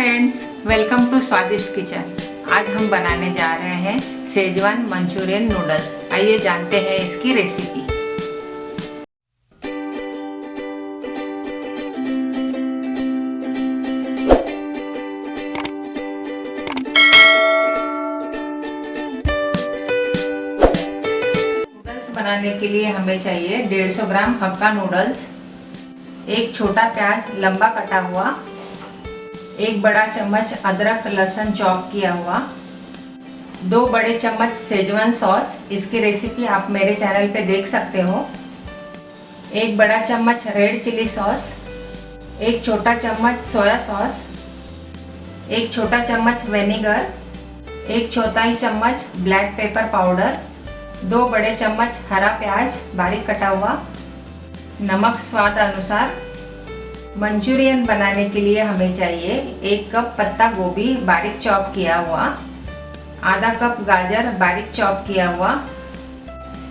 Friends, welcome to स्वादिष्ट kitchen. आज हम बनाने जा रहे हैं शेजवान मंचूरियन नूडल्स। आइए जानते हैं इसकी रेसिपी। नूडल्स बनाने के लिए हमें चाहिए 150 ग्राम हक्का नूडल्स, एक छोटा प्याज लंबा कटा हुआ, एक बड़ा चम्मच अदरक लहसुन चॉप किया हुआ, 2 बड़े चम्मच शेजवान सॉस, इसकी रेसिपी आप मेरे चैनल पे देख सकते हो, एक बड़ा चम्मच रेड चिली सॉस, एक छोटा चम्मच सोया सॉस, एक छोटा चम्मच विनेगर, एक चौथाई चम्मच ब्लैक पेपर पाउडर, 2 बड़े चम्मच हरा प्याज बारीक कटा हुआ, नमक स्वाद अनुसार। मंचूरियन बनाने के लिए हमें चाहिए 1 कप पत्ता गोभी बारीक चॉप किया हुआ, आधा कप गाजर बारीक चॉप किया हुआ,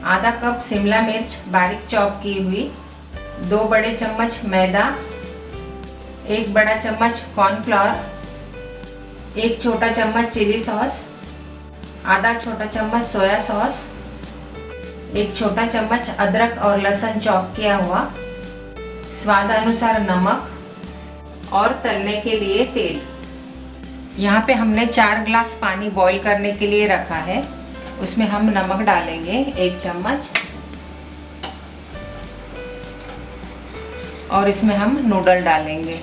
आधा कप शिमला मिर्च बारीक चॉप की हुई, 2 बड़े चम्मच मैदा, 1 बड़ा चम्मच कॉर्नफ्लोर, 1 छोटा चम्मच चिली सॉस, आधा छोटा चम्मच सोया सॉस, 1 छोटा चम्मच अदरक और लहसुन चॉप किया हुआ, स्वाद अनुसार नमक और तलने के लिए तेल। यहाँ पे हमने 4 ग्लास पानी बॉईल करने के लिए रखा है, उसमें हम नमक डालेंगे 1 चम्मच और इसमें हम नूडल डालेंगे।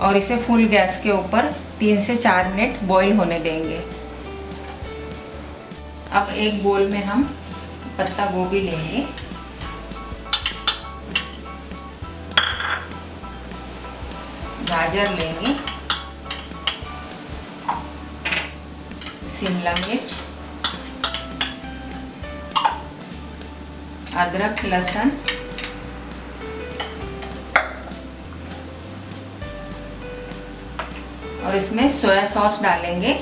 और इसे फुल गैस के ऊपर 3 से 4 मिनट बॉईल होने देंगे। अब एक बोल में हम पत्ता गोभी लेंगे, गाजर लेंगे, शिमला मिर्च, अदरक लहसुन, और इसमें सोया सॉस डालेंगे,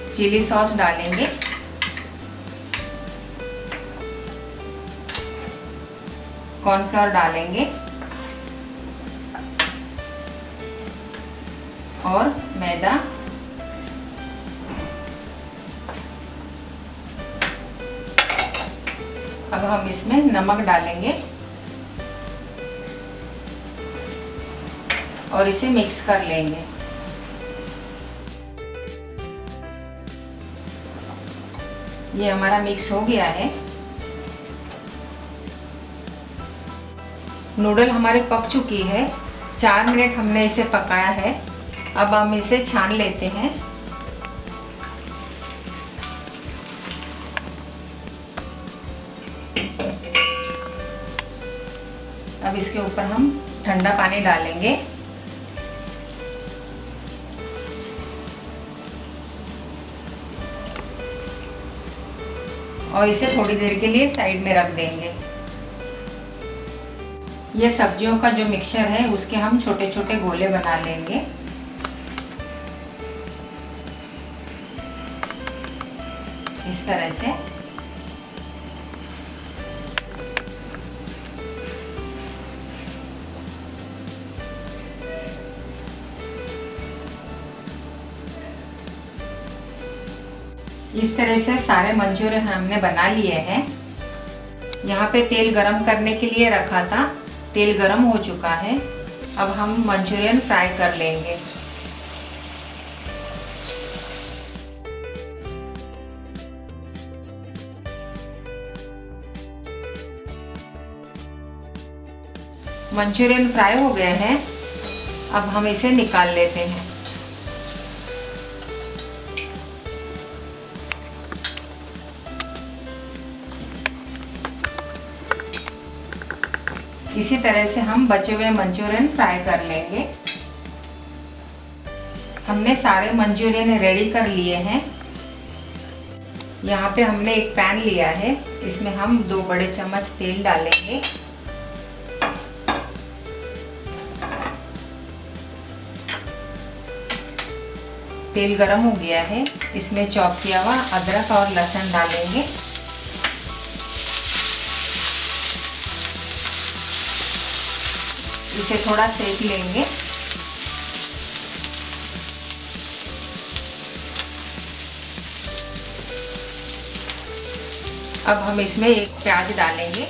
चिली सॉस डालेंगे, कॉर्नफ्लोर डालेंगे और मैदा, अब हम इसमें नमक डालेंगे और इसे मिक्स कर लेंगे। ये हमारा मिक्स हो गया है। नूडल हमारे पक चुकी है, 4 मिनट हमने इसे पकाया है। अब हम इसे छान लेते हैं। अब इसके ऊपर हम ठंडा पानी डालेंगे और इसे थोड़ी देर के लिए साइड में रख देंगे। ये सब्जियों का जो मिक्सचर है उसके हम छोटे छोटे गोले बना लेंगे। इस तरह से सारे मंचूरियन हमने बना लिए हैं। यहाँ पे तेल गरम करने के लिए रखा था, तेल गरम हो चुका है। अब हम मंचूरियन फ्राई कर लेंगे। मंचूरियन फ्राई हो गए हैं, अब हम इसे निकाल लेते हैं। इसी तरह से हम बचे हुए मंचूरियन फ्राई कर लेंगे। हमने सारे मंचूरियन रेडी कर लिए हैं। यहाँ पे हमने एक पैन लिया है, इसमें हम 2 बड़े चम्मच तेल डालेंगे। तेल गरम हो गया है, इसमें चॉप किया हुआ अदरक और लहसुन डालेंगे इसे थोड़ा सेक लेंगे। अब हम इसमें एक प्याज डालेंगे।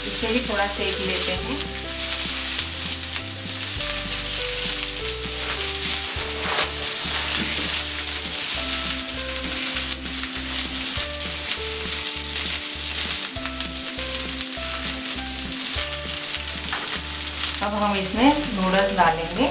इसे भी थोड़ा सेक लेते हैं। अब हम इसमें नूडल्स डालेंगे।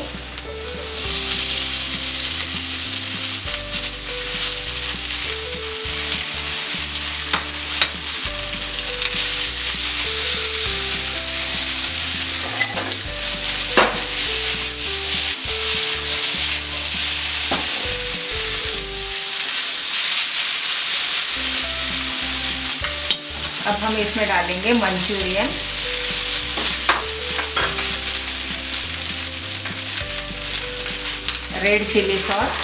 अब हम इसमें डालेंगे Manchurian. Red chilli sauce,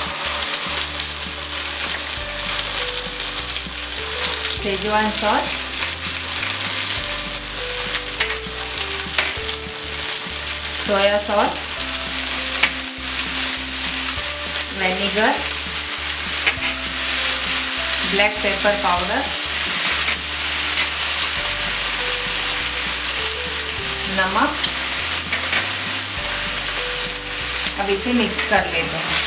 Schezwan sauce, soya sauce, vinegar, black pepper powder, नमक। अब इसे मिक्स कर लेते हैं।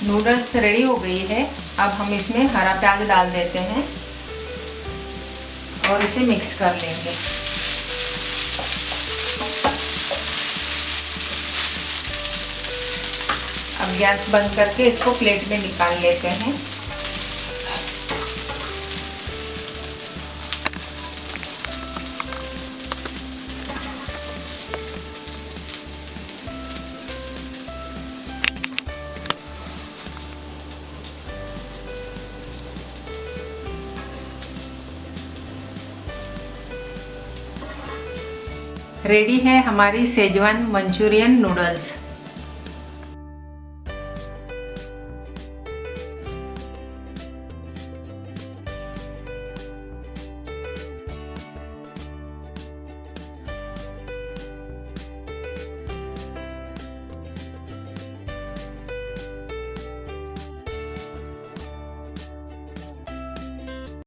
नूडल्स रेडी हो गई है। अब हम इसमें हरा प्याज डाल देते हैं और इसे मिक्स कर लेंगे। अब गैस बंद करके इसको प्लेट में निकाल लेते हैं। रेडी है हमारी सेजवान मंचूरियन नूडल्स।